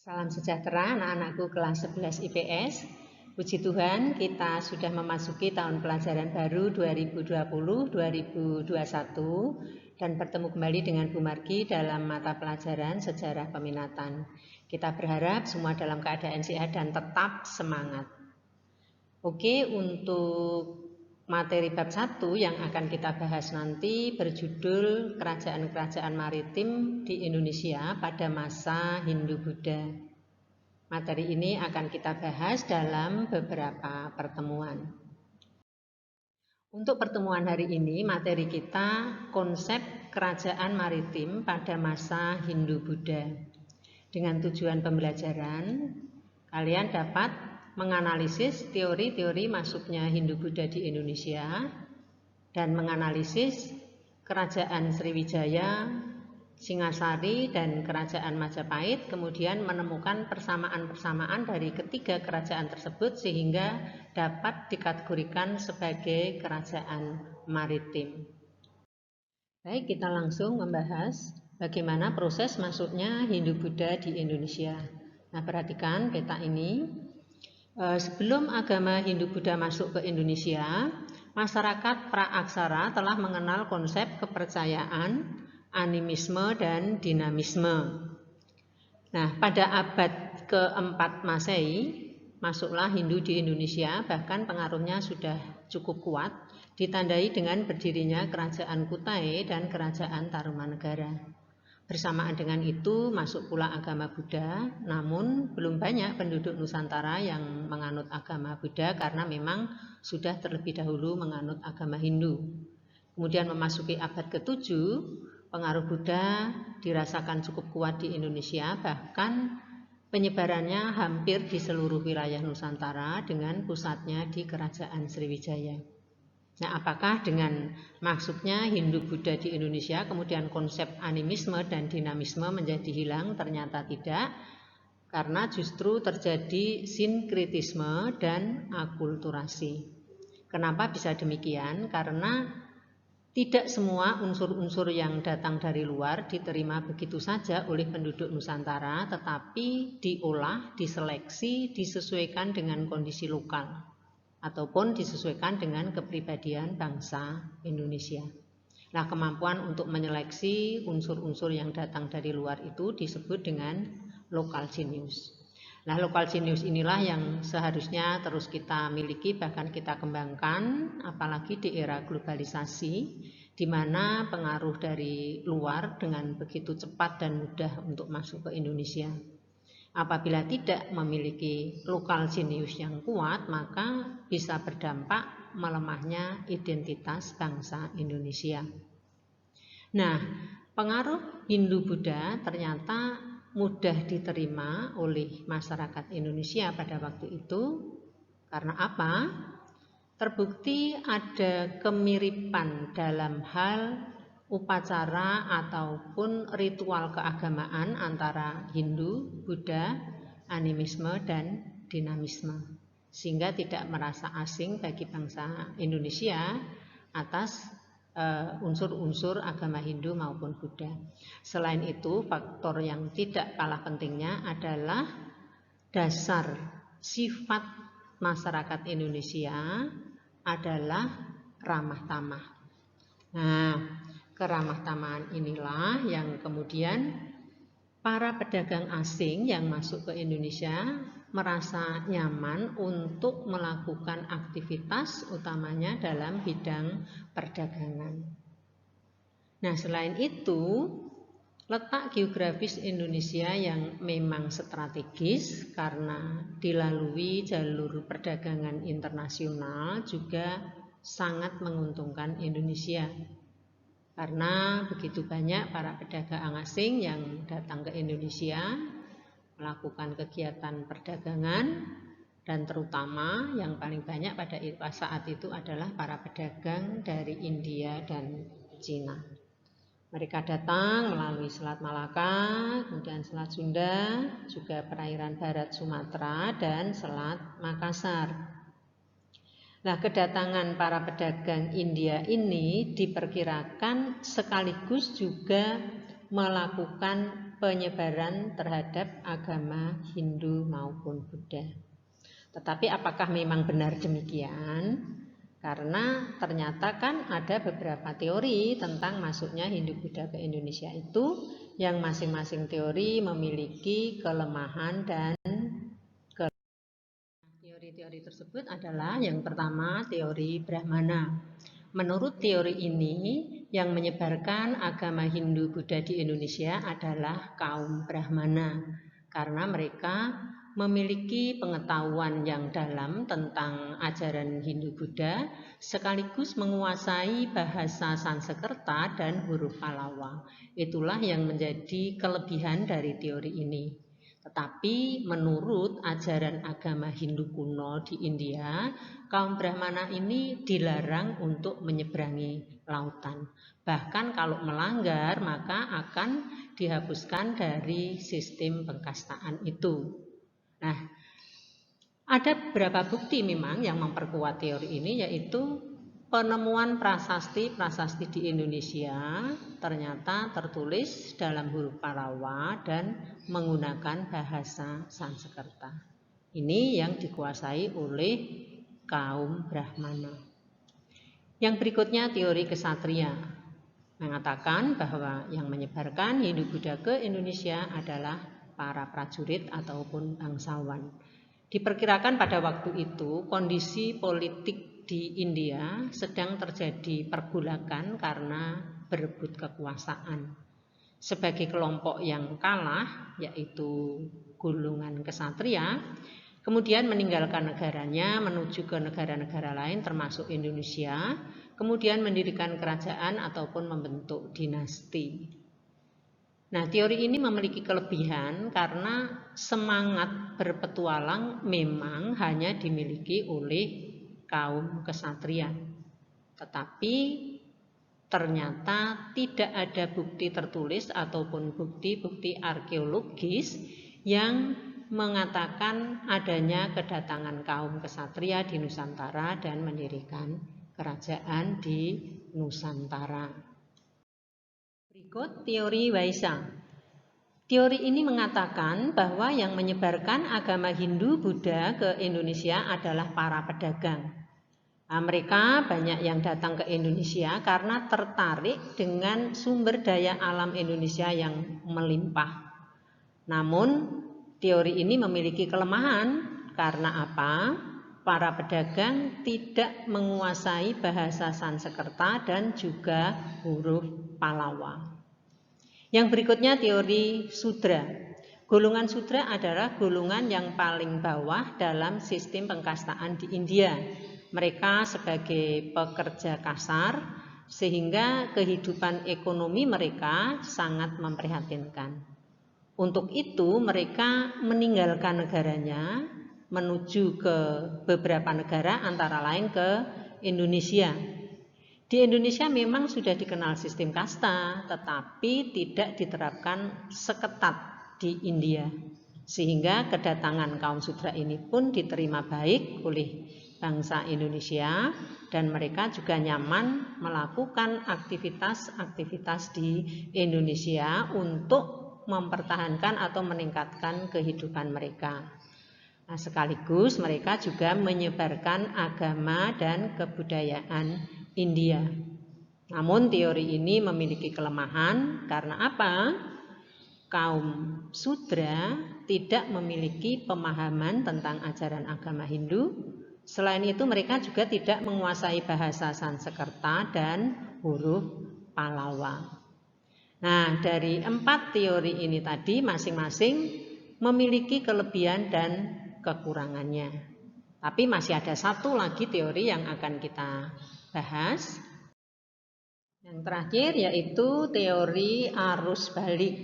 Salam sejahtera anak-anakku kelas 11 IPS. Puji Tuhan, kita sudah memasuki tahun pelajaran baru 2020-2021 dan bertemu kembali dengan Bu Margi dalam mata pelajaran sejarah peminatan. Kita berharap semua dalam keadaan sehat dan tetap semangat. Oke, untuk materi bab 1 yang akan kita bahas nanti berjudul Kerajaan-kerajaan Maritim di Indonesia pada masa Hindu-Buddha. Materi ini akan kita bahas dalam beberapa pertemuan. Untuk pertemuan hari ini, materi kita konsep kerajaan maritim pada masa Hindu-Buddha. Dengan tujuan pembelajaran, kalian dapat menganalisis teori-teori masuknya Hindu-Buddha di Indonesia dan menganalisis kerajaan Sriwijaya, Singasari dan kerajaan Majapahit, kemudian menemukan persamaan-persamaan dari ketiga kerajaan tersebut sehingga dapat dikategorikan sebagai kerajaan maritim. Baik, kita langsung membahas bagaimana proses masuknya Hindu-Buddha di Indonesia. Nah, perhatikan peta ini. Sebelum agama Hindu-Buddha masuk ke Indonesia, masyarakat praaksara telah mengenal konsep kepercayaan, animisme dan dinamisme. Nah, pada abad ke-4 Masehi masuklah Hindu di Indonesia, bahkan pengaruhnya sudah cukup kuat, ditandai dengan berdirinya Kerajaan Kutai dan Kerajaan Tarumanegara. Bersamaan dengan itu masuk pula agama Buddha, namun belum banyak penduduk Nusantara yang menganut agama Buddha karena memang sudah terlebih dahulu menganut agama Hindu. Kemudian memasuki abad ke-7, pengaruh Buddha dirasakan cukup kuat di Indonesia, bahkan penyebarannya hampir di seluruh wilayah Nusantara dengan pusatnya di Kerajaan Sriwijaya. Nah, apakah dengan masuknya Hindu-Buddha di Indonesia kemudian konsep animisme dan dinamisme menjadi hilang? Ternyata tidak, karena justru terjadi sinkritisme dan akulturasi. Kenapa bisa demikian? Karena tidak semua unsur-unsur yang datang dari luar diterima begitu saja oleh penduduk Nusantara, tetapi diolah, diseleksi, disesuaikan dengan kondisi lokal ataupun disesuaikan dengan kepribadian bangsa Indonesia. Nah, kemampuan untuk menyeleksi unsur-unsur yang datang dari luar itu disebut dengan local genius. Nah, local genius inilah yang seharusnya terus kita miliki, bahkan kita kembangkan, apalagi di era globalisasi, di mana pengaruh dari luar dengan begitu cepat dan mudah untuk masuk ke Indonesia. Apabila tidak memiliki lokal genius yang kuat, maka bisa berdampak melemahnya identitas bangsa Indonesia. Nah, pengaruh Hindu-Buddha ternyata mudah diterima oleh masyarakat Indonesia pada waktu itu. Karena apa? Terbukti ada kemiripan dalam hal upacara ataupun ritual keagamaan antara Hindu, Buddha, animisme dan dinamisme, sehingga tidak merasa asing bagi bangsa Indonesia atas unsur-unsur agama Hindu maupun Buddha. Selain itu, faktor yang tidak kalah pentingnya adalah dasar sifat masyarakat Indonesia adalah ramah tamah. Nah, keramah tamahan inilah yang kemudian para pedagang asing yang masuk ke Indonesia merasa nyaman untuk melakukan aktivitas utamanya dalam bidang perdagangan. Nah, selain itu, letak geografis Indonesia yang memang strategis karena dilalui jalur perdagangan internasional juga sangat menguntungkan Indonesia. Karena begitu banyak para pedagang asing yang datang ke Indonesia melakukan kegiatan perdagangan, dan terutama yang paling banyak pada saat itu adalah para pedagang dari India dan Cina. Mereka datang melalui Selat Malaka, kemudian Selat Sunda, juga perairan barat Sumatera dan Selat Makassar. Nah, kedatangan para pedagang India ini diperkirakan sekaligus juga melakukan penyebaran terhadap agama Hindu maupun Buddha. Tetapi apakah memang benar demikian? Karena ternyata kan ada beberapa teori tentang masuknya Hindu Buddha ke Indonesia itu, yang masing-masing teori memiliki kelemahan dan teori-teori tersebut adalah yang pertama teori Brahmana. Menurut teori ini, yang menyebarkan agama Hindu Buddha di Indonesia adalah kaum Brahmana, karena mereka memiliki pengetahuan yang dalam tentang ajaran Hindu Buddha, sekaligus menguasai bahasa Sanskerta dan huruf Pallava. Itulah yang menjadi kelebihan dari teori ini. Tetapi menurut ajaran agama Hindu kuno di India, kaum Brahmana ini dilarang untuk menyeberangi lautan. Bahkan kalau melanggar maka akan dihapuskan dari sistem pengkastaan itu. Nah, ada beberapa bukti memang yang memperkuat teori ini, yaitu penemuan prasasti di Indonesia ternyata tertulis dalam huruf Pallava dan menggunakan bahasa Sanskerta. Ini yang dikuasai oleh kaum Brahmana. Yang berikutnya teori kesatria mengatakan bahwa yang menyebarkan Hindu Buddha ke Indonesia adalah para prajurit ataupun bangsawan. Diperkirakan pada waktu itu kondisi politik di India sedang terjadi pergolakan karena berebut kekuasaan. Sebagai kelompok yang kalah, yaitu golongan kesatria, kemudian meninggalkan negaranya menuju ke negara-negara lain termasuk Indonesia, kemudian mendirikan kerajaan ataupun membentuk dinasti. Nah, teori ini memiliki kelebihan karena semangat berpetualang memang hanya dimiliki oleh kaum kesatria. Tetapi ternyata tidak ada bukti tertulis ataupun bukti-bukti arkeologis yang mengatakan adanya kedatangan kaum kesatria di Nusantara dan mendirikan kerajaan di Nusantara. Berikut teori Waisa. Teori ini mengatakan bahwa yang menyebarkan agama Hindu Buddha ke Indonesia adalah para pedagang. Nah, mereka banyak yang datang ke Indonesia karena tertarik dengan sumber daya alam Indonesia yang melimpah. Namun, teori ini memiliki kelemahan karena apa? Para pedagang tidak menguasai bahasa Sanskerta dan juga huruf Pallava. Yang berikutnya teori Sudra. Golongan Sudra adalah golongan yang paling bawah dalam sistem pengkastaan di India. Mereka sebagai pekerja kasar, sehingga kehidupan ekonomi mereka sangat memprihatinkan. Untuk itu mereka meninggalkan negaranya menuju ke beberapa negara, antara lain ke Indonesia. Di Indonesia memang sudah dikenal sistem kasta, tetapi tidak diterapkan seketat di India. Sehingga kedatangan kaum Sudra ini pun diterima baik oleh bangsa Indonesia, dan mereka juga nyaman melakukan aktivitas-aktivitas di Indonesia untuk mempertahankan atau meningkatkan kehidupan mereka. Nah, sekaligus mereka juga menyebarkan agama dan kebudayaan India. Namun teori ini memiliki kelemahan karena apa? Kaum Sudra tidak memiliki pemahaman tentang ajaran agama Hindu. Selain itu mereka juga tidak menguasai bahasa Sanskerta dan huruf Pallava. Nah, dari 4 teori ini tadi masing-masing memiliki kelebihan dan kekurangannya. Tapi masih ada satu lagi teori yang akan kita bahas. Yang terakhir yaitu teori arus balik.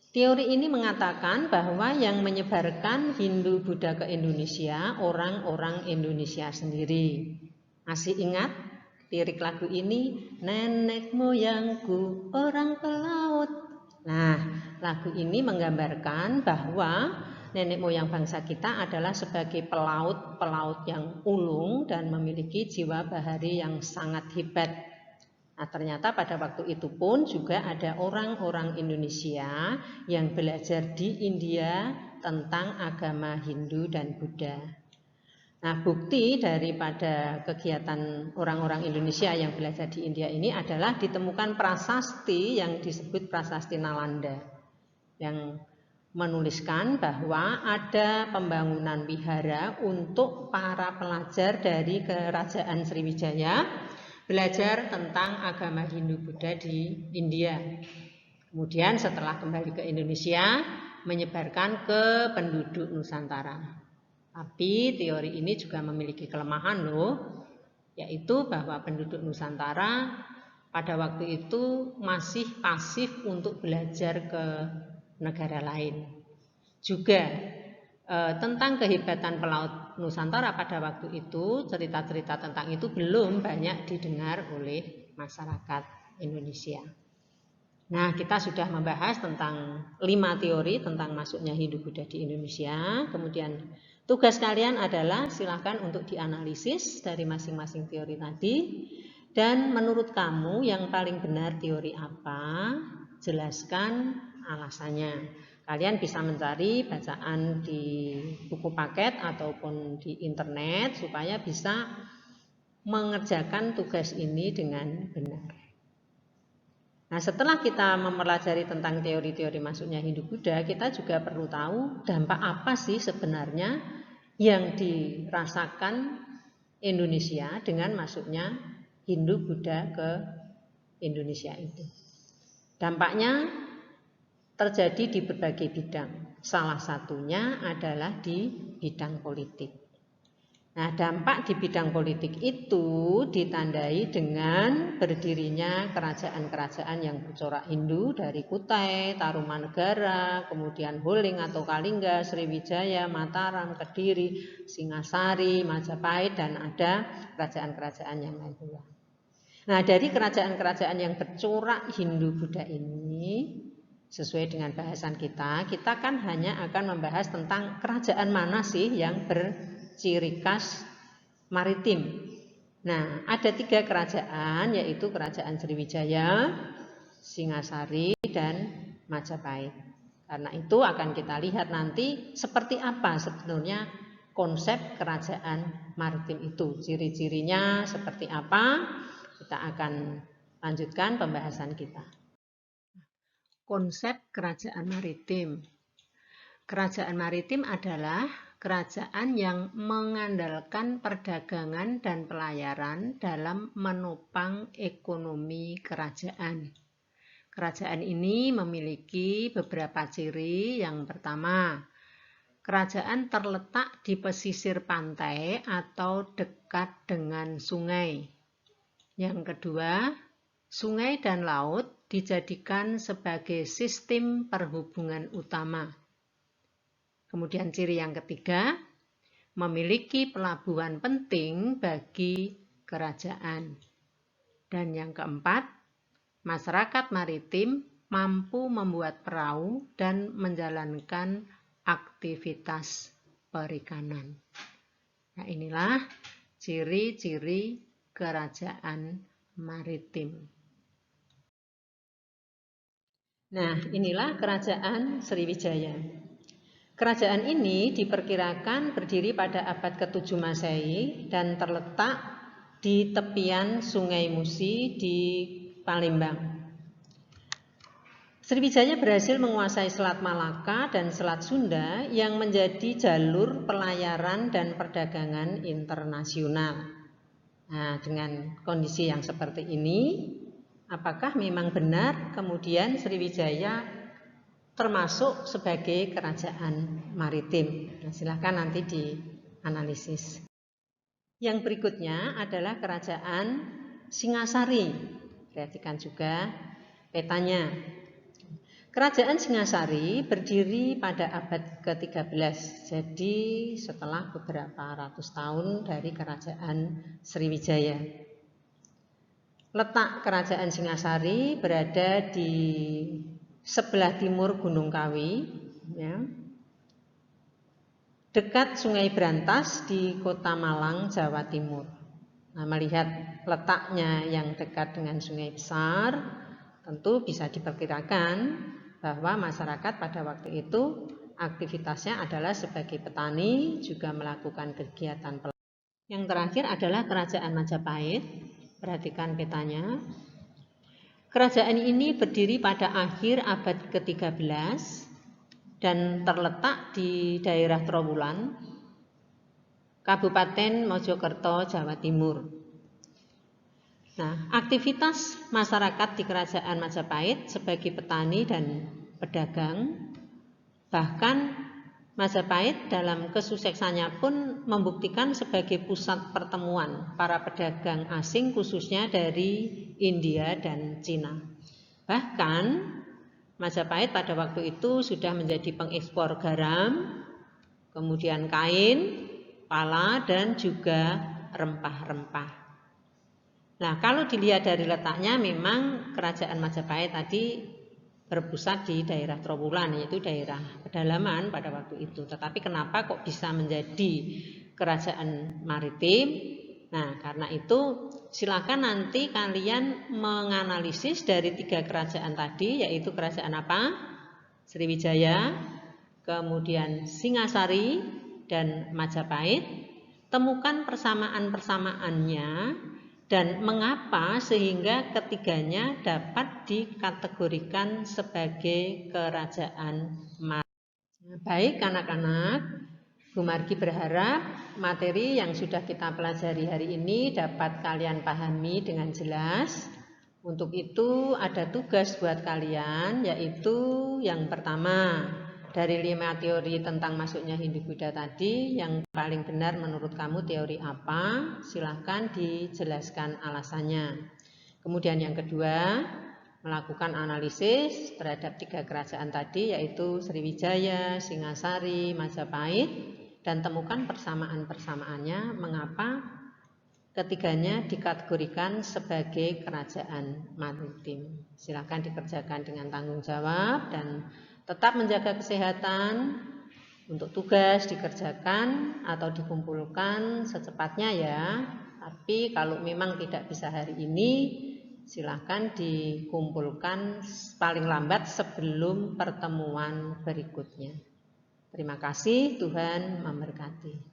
Teori ini mengatakan bahwa yang menyebarkan Hindu Buddha ke Indonesia orang-orang Indonesia sendiri. Masih ingat lirik lagu ini? Nenek moyangku orang pelaut. Nah, lagu ini menggambarkan bahwa nenek moyang bangsa kita adalah sebagai pelaut yang ulung dan memiliki jiwa bahari yang sangat hebat. Nah, ternyata pada waktu itu pun juga ada orang-orang Indonesia yang belajar di India tentang agama Hindu dan Buddha. Nah, bukti daripada kegiatan orang-orang Indonesia yang belajar di India ini adalah ditemukan prasasti yang disebut prasasti Nalanda, yang menuliskan bahwa ada pembangunan wihara untuk para pelajar dari Kerajaan Sriwijaya belajar tentang agama Hindu Buddha di India. Kemudian setelah kembali ke Indonesia, menyebarkan ke penduduk Nusantara. Tapi teori ini juga memiliki kelemahan loh, yaitu bahwa penduduk Nusantara pada waktu itu masih pasif untuk belajar ke negara lain. Juga tentang kehebatan pelaut Nusantara pada waktu itu, cerita-cerita tentang itu belum banyak didengar oleh masyarakat Indonesia. Nah, kita sudah membahas tentang 5 teori tentang masuknya Hindu Buddha di Indonesia. Kemudian tugas kalian adalah silakan untuk dianalisis dari masing-masing teori tadi. Dan menurut kamu yang paling benar teori apa? Jelaskan alasannya. Kalian bisa mencari bacaan di buku paket ataupun di internet supaya bisa mengerjakan tugas ini dengan benar. Nah, setelah kita mempelajari tentang teori-teori masuknya Hindu Buddha, kita juga perlu tahu dampak apa sih sebenarnya yang dirasakan Indonesia dengan masuknya Hindu Buddha ke Indonesia itu. Dampaknya terjadi di berbagai bidang. Salah satunya adalah di bidang politik. Nah, dampak di bidang politik itu ditandai dengan berdirinya kerajaan-kerajaan yang bercorak Hindu dari Kutai, Tarumanegara, kemudian Huling atau Kalingga, Sriwijaya, Mataram, Kediri, Singasari, Majapahit, dan ada kerajaan-kerajaan yang lain pula. Nah, dari kerajaan-kerajaan yang bercorak Hindu Buddha ini, sesuai dengan bahasan kita kan hanya akan membahas tentang kerajaan mana sih yang ciri khas maritim. Nah, ada 3 kerajaan, yaitu Kerajaan Sriwijaya, Singasari, dan Majapahit. Karena itu akan kita lihat nanti seperti apa sebetulnya konsep kerajaan maritim itu. Ciri-cirinya seperti apa, kita akan lanjutkan pembahasan kita. Konsep kerajaan maritim. Kerajaan maritim adalah kerajaan yang mengandalkan perdagangan dan pelayaran dalam menopang ekonomi kerajaan. Kerajaan ini memiliki beberapa ciri. Yang pertama, kerajaan terletak di pesisir pantai atau dekat dengan sungai. Yang kedua, sungai dan laut dijadikan sebagai sistem perhubungan utama. Kemudian ciri yang ketiga, memiliki pelabuhan penting bagi kerajaan. Dan yang keempat, masyarakat maritim mampu membuat perahu dan menjalankan aktivitas perikanan. Nah, inilah ciri-ciri kerajaan maritim. Nah, inilah kerajaan Sriwijaya. Kerajaan ini diperkirakan berdiri pada abad ke-7 Masehi dan terletak di tepian Sungai Musi di Palembang. Sriwijaya berhasil menguasai Selat Malaka dan Selat Sunda yang menjadi jalur pelayaran dan perdagangan internasional. Nah, dengan kondisi yang seperti ini, apakah memang benar kemudian Sriwijaya termasuk sebagai kerajaan maritim? Nah, silahkan nanti dianalisis. Yang berikutnya adalah kerajaan Singasari. Perhatikan juga petanya. Kerajaan Singasari berdiri pada abad ke-13, jadi setelah beberapa ratus tahun dari kerajaan Sriwijaya. Letak kerajaan Singasari berada di sebelah timur Gunung Kawi, ya, dekat Sungai Brantas di Kota Malang, Jawa Timur. Nah, melihat letaknya yang dekat dengan sungai besar, tentu bisa diperkirakan bahwa masyarakat pada waktu itu aktivitasnya adalah sebagai petani, juga melakukan kegiatan pelayaran. Yang terakhir adalah Kerajaan Majapahit. Perhatikan petanya. Kerajaan ini berdiri pada akhir abad ke-13 dan terletak di daerah Trowulan, Kabupaten Mojokerto, Jawa Timur. Nah, aktivitas masyarakat di Kerajaan Majapahit sebagai petani dan pedagang, bahkan Majapahit dalam kesuksesannya pun membuktikan sebagai pusat pertemuan para pedagang asing khususnya dari India dan Cina. Bahkan Majapahit pada waktu itu sudah menjadi pengekspor garam, kemudian kain, pala, dan juga rempah-rempah. Nah, kalau dilihat dari letaknya memang Kerajaan Majapahit tadi berpusat di daerah Trowulan, yaitu daerah pedalaman pada waktu itu. Tetapi kenapa kok bisa menjadi kerajaan maritim? Nah, karena itu silakan nanti kalian menganalisis dari 3 kerajaan tadi, yaitu kerajaan apa? Sriwijaya, kemudian Singasari, dan Majapahit. Temukan persamaan-persamaannya dan mengapa sehingga ketiganya dapat dikategorikan sebagai kerajaan maritim. Baik anak-anak, Bu Margi berharap materi yang sudah kita pelajari hari ini dapat kalian pahami dengan jelas. Untuk itu ada tugas buat kalian, yaitu yang pertama, dari 5 teori tentang masuknya Hindu-Buddha tadi, yang paling benar menurut kamu teori apa? Silahkan dijelaskan alasannya. Kemudian yang kedua, melakukan analisis terhadap 3 kerajaan tadi, yaitu Sriwijaya, Singasari, Majapahit, dan temukan persamaan-persamaannya mengapa ketiganya dikategorikan sebagai kerajaan maritim. Silakan dikerjakan dengan tanggung jawab dan tetap menjaga kesehatan. Untuk tugas dikerjakan atau dikumpulkan secepatnya ya. Tapi kalau memang tidak bisa hari ini, silakan dikumpulkan paling lambat sebelum pertemuan berikutnya. Terima kasih, Tuhan memberkati.